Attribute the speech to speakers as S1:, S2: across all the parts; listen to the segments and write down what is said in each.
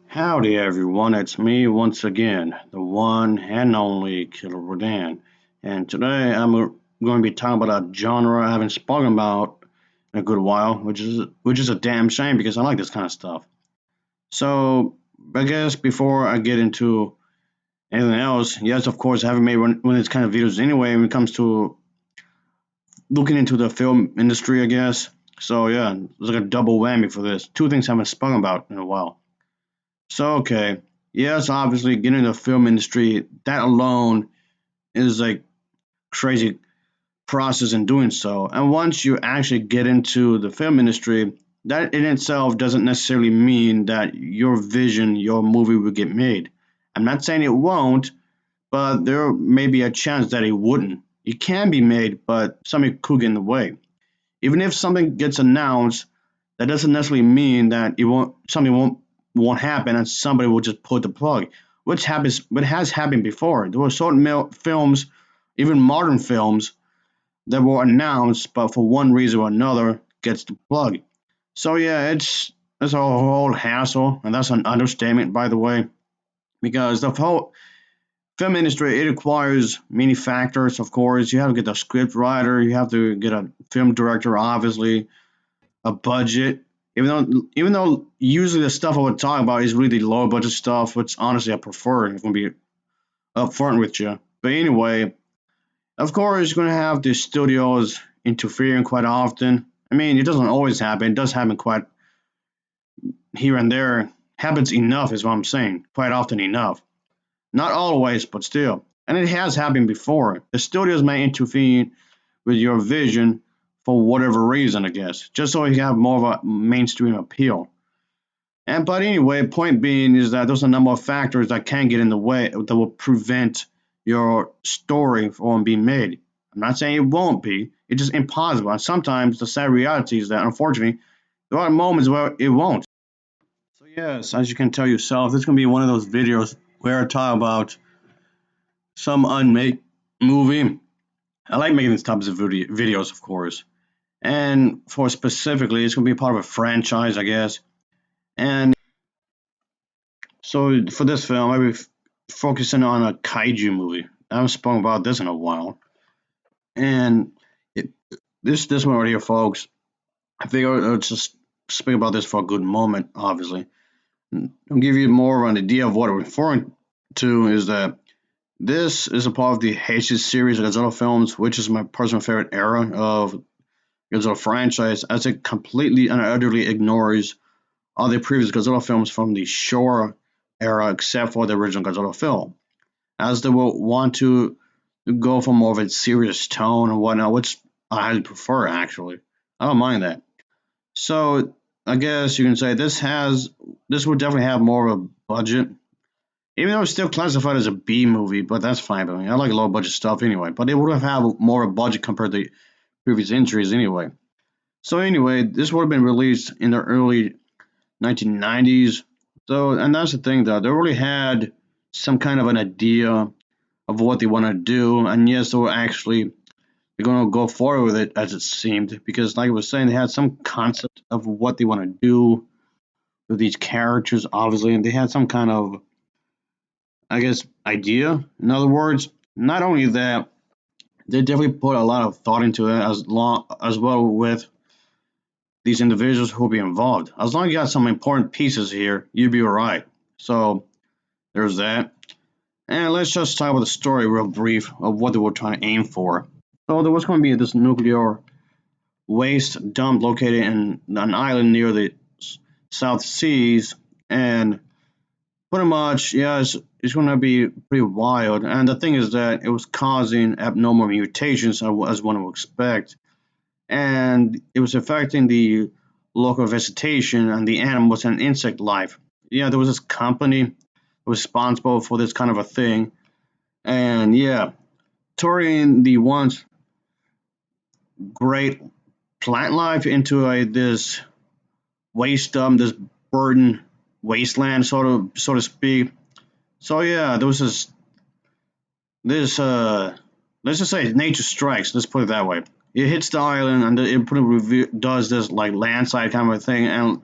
S1: Howdy everyone, it's me once again, the one and only Killer Rodan. And today going to be talking about a genre I haven't spoken about in a good while, which is a damn shame because I like this kind of stuff. So I guess before I get into anything else, yes, of course, I haven't made one of these kind of videos anyway when it comes to looking into the film industry, I guess. So yeah, it's like a double whammy for this. Two things I haven't spoken about in a while. So okay, yes, obviously getting into the film industry, that alone is like crazy process in doing so. And once you actually get into the film industry, that in itself doesn't necessarily mean that your vision, your movie will get made. I'm not saying it won't, but there may be a chance that it wouldn't. It can be made, but something could get in the way. Even if something gets announced, that doesn't necessarily mean that it won't something won't happen and somebody will just pull the plug, which happens, but has happened before. There were certain films, even modern films, that were announced, but for one reason or another gets the plug. So yeah, it's a whole hassle, and that's an understatement, by the way, because the whole film industry, it requires many factors. Of course, you have to get a script writer, you have to get a film director, obviously, a budget. Even though usually the stuff I would talk about is really low budget stuff, which honestly I prefer, if I'm gonna be upfront with you. But anyway, of course you're gonna have the studios interfering quite often. I mean, it doesn't always happen. It does happen quite here and there. Happens enough is what I'm saying. Quite often enough. Not always, but still. And it has happened before. The studios may intervene with your vision for whatever reason, I guess, just so you have more of a mainstream appeal. And but anyway, point being is that there's a number of factors that can get in the way that will prevent your story from being made. I'm not saying it won't be; it's just impossible. And sometimes the sad reality is that, unfortunately, there are moments where it won't. So yes, as you can tell yourself, this is gonna be one of those videos where I talk about some unmade movie. I like making these types of videos, of course. And for specifically, it's gonna be part of a franchise, I guess. And so for this film, I'll be focusing on a kaiju movie. I haven't spoken about this in a while, and it, this one right here, folks. I figure I'll just speak about this for a good moment. Obviously, I'll give you more of an idea of what I'm referring to. Is that this is a part of the Heisei series of Godzilla films, which is my personal favorite era of Godzilla franchise, as it completely and utterly ignores all the previous Godzilla films from the Showa era, except for the original Godzilla film, as they will want to go for more of a serious tone and whatnot, which I highly prefer actually. I don't mind that. So I guess you can say this would definitely have more of a budget. Even though it's still classified as a B movie, but that's fine by me. I like low budget stuff anyway. But it would have had more of a budget compared to previous entries anyway. So anyway, this would have been released in the early 1990s. So and that's the thing though, they already had some kind of an idea of what they want to do, and yes, they were actually they're going to go forward with it as it seemed, because like I was saying, they had some concept of what they want to do with these characters, obviously, and they had some kind of, I guess, idea. In other words, not only that, they definitely put a lot of thought into it as well with these individuals who will be involved. As long as you got some important pieces here, you'd be alright. So there's that. And let's just talk about the story real brief of what they were trying to aim for. So there was going to be this nuclear waste dump located in an island near the South Seas, and pretty much, yeah, it's going to be pretty wild. And the thing is that it was causing abnormal mutations, as one would expect, and it was affecting the local vegetation and the animals and insect life. Yeah, there was this company responsible for this kind of a thing, and yeah, turning the once great plant life into this waste this burden wasteland, so to speak. So yeah, there was this let's just say nature strikes. Let's put it that way. It hits the island and it does this like landside kind of a thing and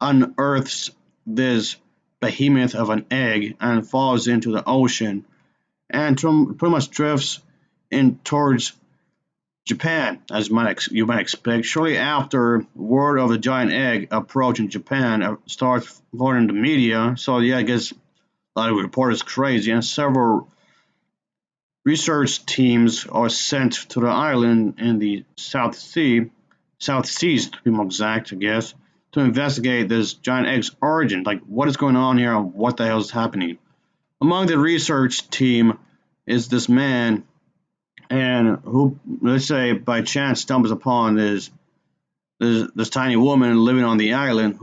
S1: unearths this behemoth of an egg and falls into the ocean and pretty much drifts in towards Japan, as you might expect. Shortly after, word of the giant egg approaching Japan starts flooding the media. So yeah, I guess a lot of reporters crazy, and several research teams are sent to the island in the South Seas to be more exact, I guess, to investigate this giant egg's origin. Like, what is going on here and what the hell is happening? Among the research team is this man, and who, let's say, by chance stumbles upon this tiny woman living on the island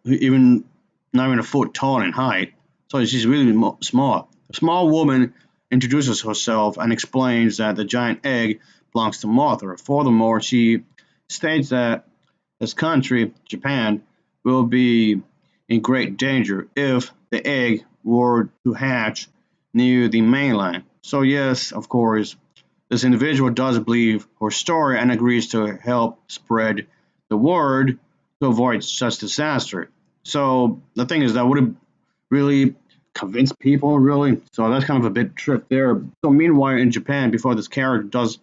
S1: even not even a foot tall in height. So she's really small. A small woman introduces herself and explains that the giant egg belongs to Mothra. Furthermore, she states that this country, Japan, will be in great danger if the egg were to hatch near the mainland. So, yes, of course, this individual does believe her story and agrees to help spread the word to avoid such disaster. So, the thing is, that would have really convinced people, really. So, that's kind of a bit trick there. So, meanwhile, in Japan, before this character does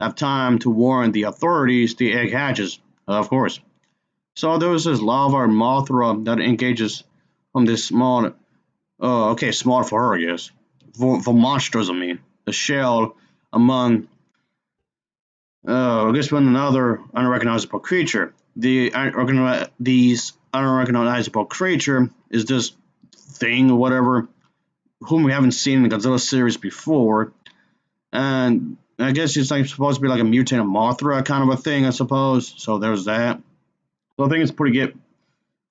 S1: have time to warn the authorities, the egg hatches, of course. So there's this lava or Mothra that engages from this small, okay, small for her, I guess. For monsters, I mean. The shell among, I guess, one another unrecognizable creature. These unrecognizable creature is this thing or whatever, whom we haven't seen in the Godzilla series before. And I guess it's like supposed to be like a mutated Mothra kind of a thing, I suppose. So there's that. So I think it's pretty get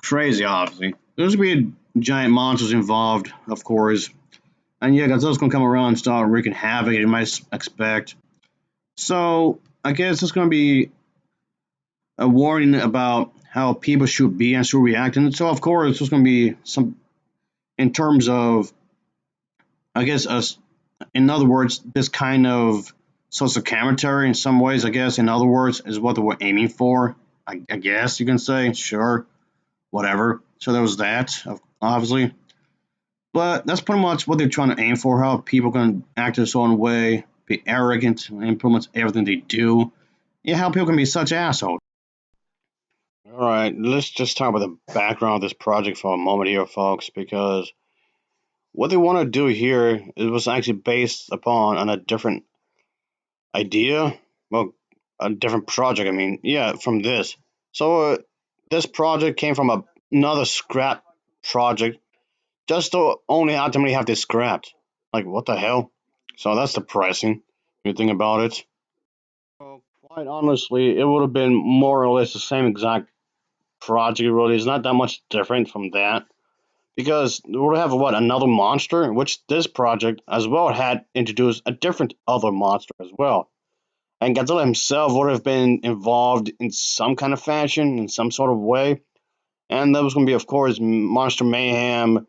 S1: crazy, obviously. There's gonna be giant monsters involved, of course. And yeah, Godzilla's gonna come around and start wreaking havoc, you might expect. So I guess it's gonna be a warning about how people should be and should react. And so of course there's gonna be some in terms of I guess us in other words, this kind of social commentary in some ways, I guess, in other words, is what we're aiming for. I guess you can say, sure, whatever. So there was that, obviously. But that's pretty much what they're trying to aim for, how people can act a certain way, be arrogant in pretty much everything they do. Yeah, how people can be such assholes. Alright, let's just talk about the background of this project for a moment here, folks, because what they want to do here it was actually based upon on a different idea. Well, a different project, I mean. Yeah, from this. So, this project came from another scrap project just to only ultimately have this scrapped. Like, what the hell? So that's depressing. You think about it. Well, quite honestly, it would have been more or less the same exact project. Really, it's not that much different from that because we would have what another monster, which this project as well had introduced a different other monster as well. And Godzilla himself would have been involved in some kind of fashion, in some sort of way. And that was going to be, of course, Monster Mayhem,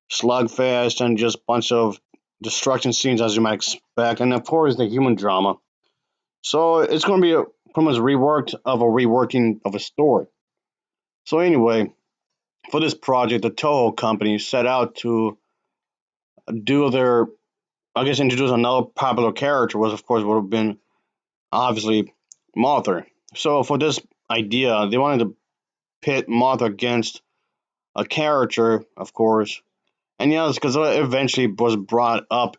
S1: slugfest, and just a bunch of destruction scenes as you might expect, and of course the human drama. So it's going to be pretty much reworked of a reworking of a story. So anyway, for this project, the Toho company set out to do their, I guess, introduce another popular character, was of course would have been obviously Mothra. So for this idea, they wanted to pit Mothra against a character, of course, and yeah, it's because it eventually was brought up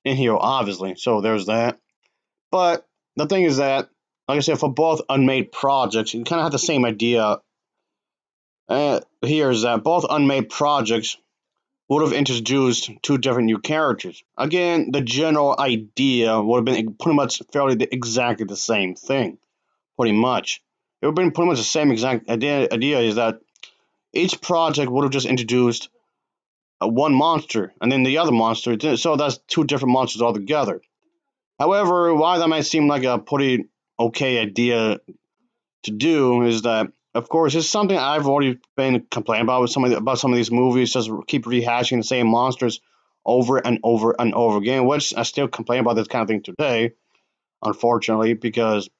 S1: in here, obviously. So there's that. But the thing is that, like I said, for both unmade projects, you kind of have the same idea. Here is that both unmade projects would have introduced two different new characters. Again, the general idea would have been pretty much fairly exactly the same thing. Pretty much. It would have been pretty much the same exact idea is that each project would have just introduced one monster and then the other monster. So that's two different monsters altogether. However, why that might seem like a pretty okay idea to do is that, of course, it's something I've already been complaining about with some of these movies. Just keep rehashing the same monsters over and over and over again, which I still complain about this kind of thing today, unfortunately, because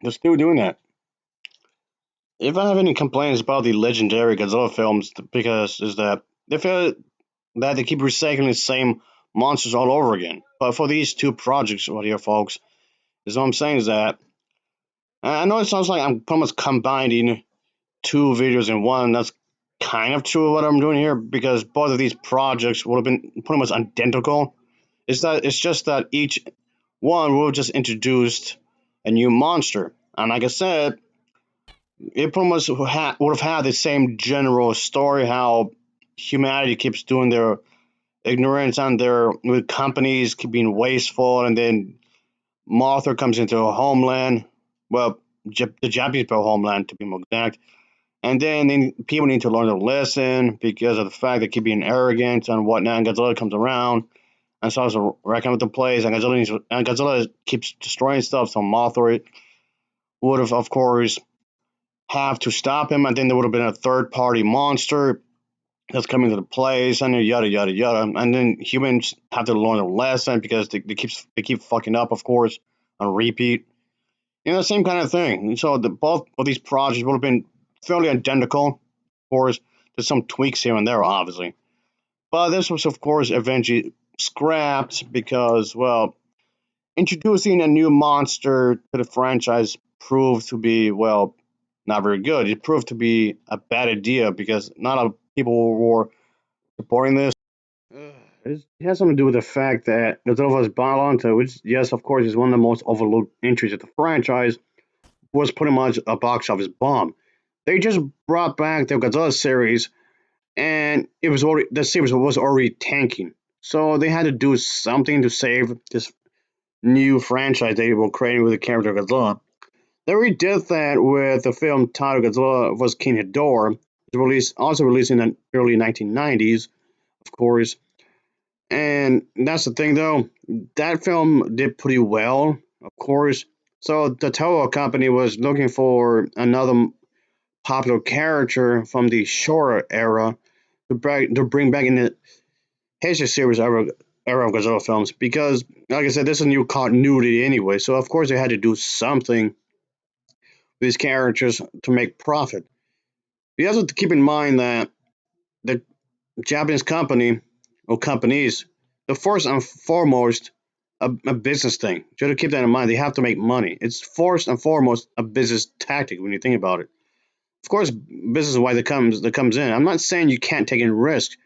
S1: they're still doing that. if I have any complaints about the legendary Godzilla films, because is that they feel that they keep recycling the same monsters all over again. But for these two projects right here, folks, is what I'm saying is that I know it sounds like I'm pretty much combining two videos in one. That's kind of true what I'm doing here because both of these projects would have been pretty much identical. It's just that each one will just introduced a new monster, and like I said, it pretty much would have had the same general story how humanity keeps doing their ignorance and their with companies keep being wasteful, and then Mothra comes into a homeland. Well, the Japanese built homeland to be more exact. And then people need to learn a lesson because of the fact they keep being arrogant and whatnot. And Godzilla comes around and starts wrecking up the place. And Godzilla keeps destroying stuff. So Mothra would have, of course, have to stop him. And then there would have been a third party monster that's coming to the place, and then yada yada yada. And then humans have to learn a lesson because they keep fucking up, of course, on repeat. Same kind of thing. So both of these projects would have been fairly identical. Of course, there's some tweaks here and there, obviously. But this was, of course, eventually scrapped because, well, introducing a new monster to the franchise proved to be, well, not very good. It proved to be a bad idea because not a lot of people were supporting this. It has something to do with the fact that Godzilla's Biollante, which, yes, of course, is one of the most overlooked entries of the franchise, was pretty much a box office bomb. They just brought back the Godzilla series, and the series was already tanking. So they had to do something to save this new franchise they were creating with the character Godzilla. They already did that with the film titled Godzilla vs. King Ghidorah, also released in the early 1990s, of course. And that's the thing, though. That film did pretty well, of course. So the Toho company was looking for another popular character from the Shora era to bring back in the Heisei series era of Godzilla films because, like I said, this is a new continuity anyway. So of course they had to do something with these characters to make profit. You also have to keep in mind that the Japanese company or companies, the first and foremost a business thing. You have to keep that in mind. They have to make money. It's first and foremost a business tactic when you think about it. Of course, business is why that comes in. I'm not saying you can't take in risk,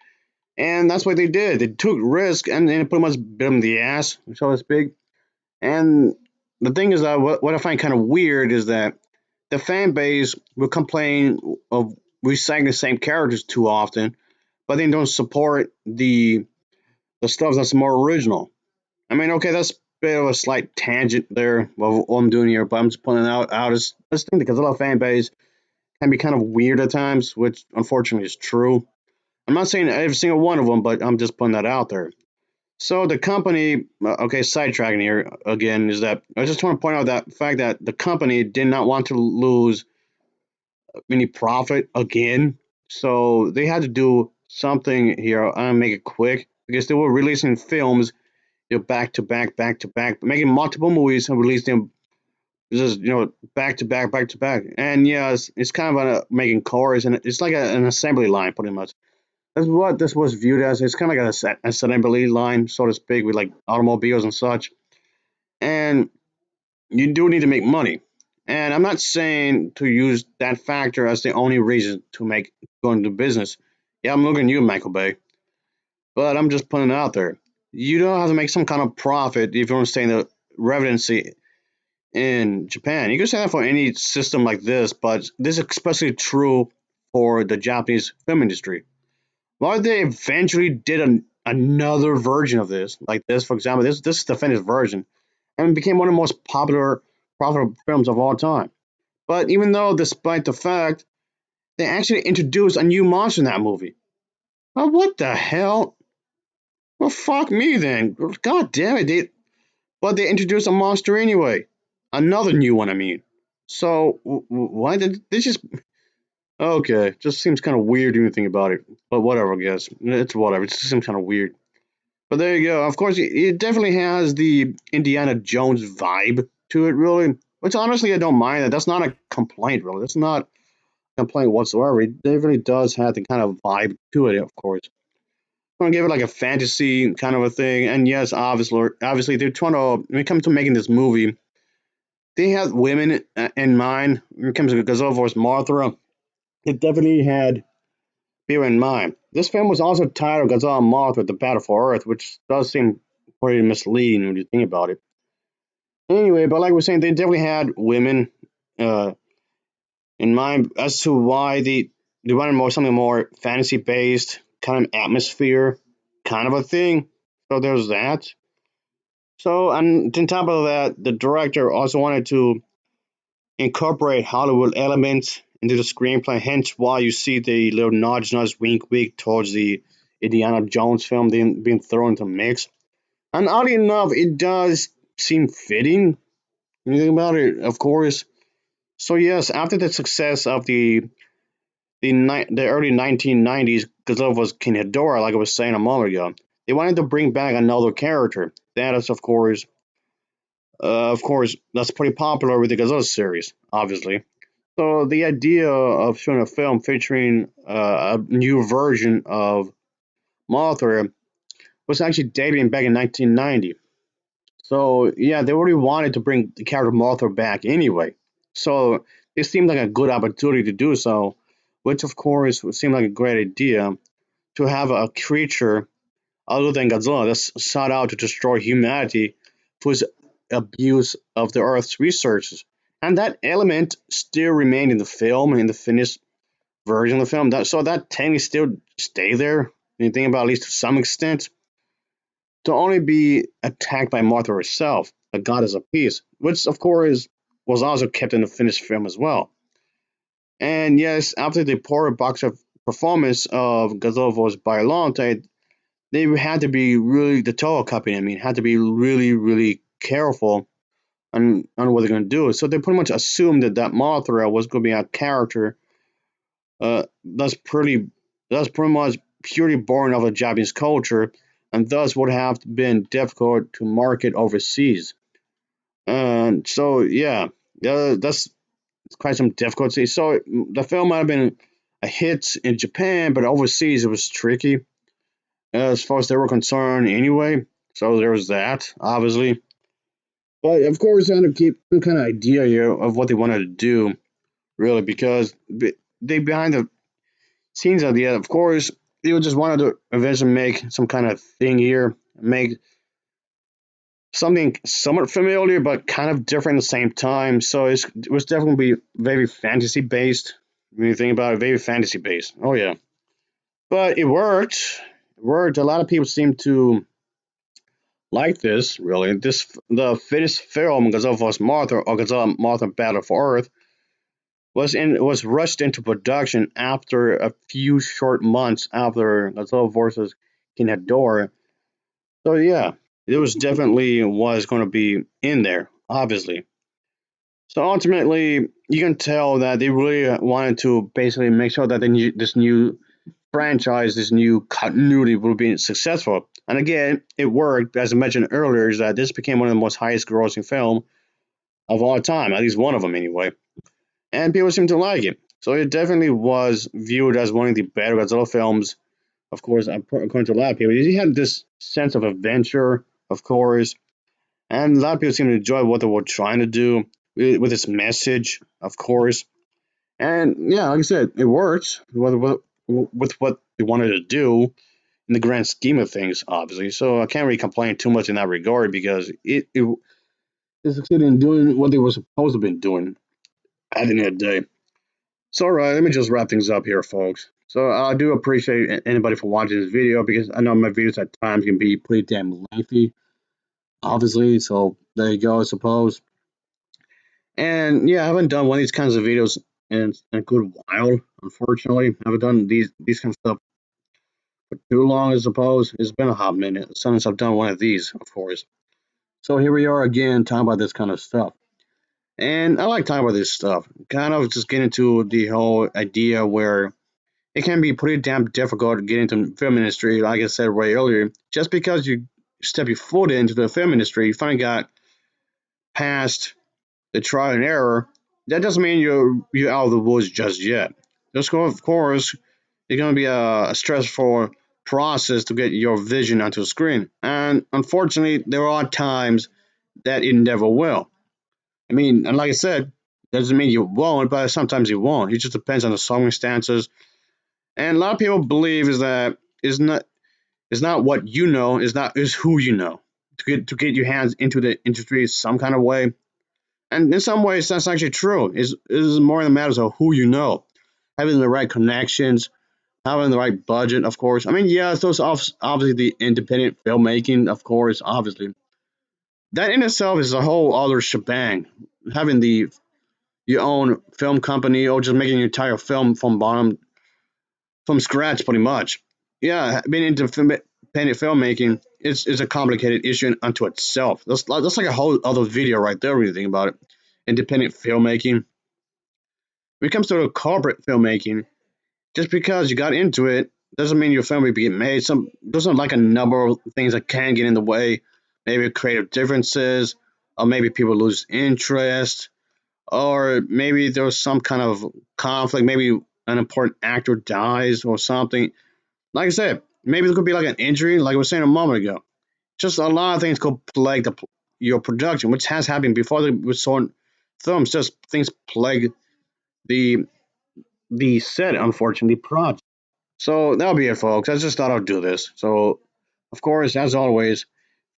S1: and that's what they did. They took risk and it pretty much bit them in the ass, so to speak. And the thing is that what I find kind of weird is that the fan base will complain of recycling the same characters too often, but they don't support the stuff that's more original. I mean, okay, that's a bit of a slight tangent there of what I'm doing here, but I'm just putting out this thing because a lot of fan base can be kind of weird at times, which unfortunately is true. I'm not saying every single one of them, but I'm just putting that out there. So the company, okay, sidetracking here again, is that I just want to point out that fact that the company did not want to lose any profit again, so they had to do something here. I'm gonna make it quick because they were releasing films, back to back, back to back, making multiple movies and releasing them just back to back, back to back. And yeah, it's kind of making chorus, and it's like an assembly line, pretty much. That's what this was viewed as. It's kind of like a assembly line, so to speak, with like automobiles and such. And you do need to make money. And I'm not saying to use that factor as the only reason to make go into business. Yeah, I'm looking at you, Michael Bay. But I'm just putting it out there. You don't have to make some kind of profit if you want to stay in the residency in Japan. You can say that for any system like this, but this is especially true for the Japanese film industry. Why they eventually did another version of this, like this, for example, this is the finished version, and it became one of the most popular, profitable films of all time. But even though, despite the fact, they actually introduced a new monster in that movie. Well, what the hell? Well, fuck me then. God damn it. But they introduced a monster anyway. Another new one, I mean. So, why did this just. Okay, just seems kind of weird when you think about it. But whatever, I guess. It's whatever. It just seems kind of weird. But there you go. Of course, it definitely has the Indiana Jones vibe to it, really. Which honestly, I don't mind. That's not a complaint, really. That's not complaint whatsoever. It definitely does have the kind of vibe to it, of course. I'm gonna give it like a fantasy kind of a thing. And yes, obviously they're trying to when it comes to making this movie, they had women in mind. When it comes to Godzilla vs. Mothra, it definitely had people in mind. This film was also titled Godzilla and Mothra: The Battle for Earth, which does seem pretty misleading when you think about it. Anyway, but like we're saying, they definitely had women uh, in mind as to why they wanted more something more fantasy based, kind of atmosphere, kind of a thing. So there's that. So and on top of that, the director also wanted to incorporate Hollywood elements into the screenplay. Hence, why you see the little nudge, wink, wink towards the Indiana Jones film being thrown into the mix. And oddly enough, it does seem fitting when you think about it. Of course. So yes, after the success of the early 1990s Godzilla vs. King Ghidorah, like I was saying a moment ago, they wanted to bring back another character. That is, of course, that's pretty popular with the Godzilla series, obviously. So the idea of showing a film featuring a new version of Mothra was actually dating back in 1990. So yeah, they already wanted to bring the character Mothra back anyway. So it seemed like a good opportunity to do so, which of course would seem like a great idea to have a creature other than Godzilla that's sought out to destroy humanity for his abuse of the Earth's resources. And that element still remained in the film, in the finished version of the film. So that technically still stay there. When you think about, at least to some extent, to only be attacked by Martha herself, the goddess of peace, which of course was also kept in the finished film as well. And yes, after the poor box of performance of Godzilla vs. Biollante, they had to be really the Toho company. I mean, had to be really, really careful on what they're going to do. So they pretty much assumed that Mothra was going to be a character that's pretty much purely born of a Japanese culture, and thus would have been difficult to market overseas. And so yeah, that's quite some difficulty. So the film might have been a hit in Japan, but overseas it was tricky as far as they were concerned anyway. So there was that, obviously. But of course, I had to keep some kind of idea here of what they wanted to do, really, because they behind the scenes idea, of course, they just wanted to eventually make some kind of thing here, make something somewhat familiar but kind of different at the same time. So it was definitely very fantasy based. When you think about it, very fantasy based. Oh yeah, but it worked. It worked. A lot of people seem to like this. Really, the fittest film Godzilla vs. Martha or Godzilla Martha Battle for Earth was rushed into production after a few short months after Godzilla vs. King Ghidorah. So yeah, it was definitely was going to be in there, obviously. So ultimately, you can tell that they really wanted to basically make sure that this new franchise, this new continuity will be successful. And again, it worked. As I mentioned earlier, is that this became one of the most highest grossing film of all time, at least one of them anyway. And people seem to like it. So it definitely was viewed as one of the better Godzilla films. Of course, according to a lot of people, he had this sense of adventure, of course, and a lot of people seem to enjoy what they were trying to do with its message, of course. And yeah, like I said, it worked with what they wanted to do in the grand scheme of things, obviously. So I can't really complain too much in that regard because it succeeded in doing what they were supposed to be doing at the end of the day. So, all right, let me just wrap things up here, folks. So, I do appreciate anybody for watching this video because I know my videos at times can be pretty damn lengthy, obviously. So, there you go, I suppose. And yeah, I haven't done one of these kinds of videos in a good while, unfortunately. I haven't done these kinds of stuff for too long, I suppose. It's been a hot minute since I've done one of these, of course. So, here we are again talking about this kind of stuff. And I like talking about this stuff. Kind of just get into the whole idea where it can be pretty damn difficult to get into the film industry, like I said right earlier. Just because you step your foot into the film industry, you finally got past the trial and error, that doesn't mean you're out of the woods just yet. Just of course, it's going to be a stressful process to get your vision onto the screen. And unfortunately, there are times that it never will. I mean, and like I said, doesn't mean you won't, but sometimes you won't. It just depends on the circumstances. And a lot of people believe is that it's not what you know, is who you know. To get your hands into the industry some kind of way. And in some ways that's actually true. Is more in the matters of who you know. Having the right connections, having the right budget, of course. I mean, yeah, those obviously the independent filmmaking, of course, obviously. That in itself is a whole other shebang. Having the your own film company or just making your entire film from scratch, pretty much. Yeah, being into independent filmmaking is a complicated issue unto itself. That's like a whole other video right there when you think about it. Independent filmmaking. When it comes to the corporate filmmaking, just because you got into it doesn't mean your film will be made. There's like a number of things that can get in the way. Maybe creative differences, or maybe people lose interest, or maybe there's some kind of conflict. Maybe an important actor dies or something. Like I said, maybe there could be like an injury, like I was saying a moment ago. Just a lot of things could plague your production, which has happened before with certain films. Just things plague the the set, unfortunately, project. So that'll be it, folks. I just thought I'd do this. So, of course, as always,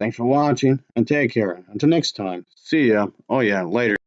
S1: thanks for watching and take care. Until next time, see ya. Oh, yeah, later.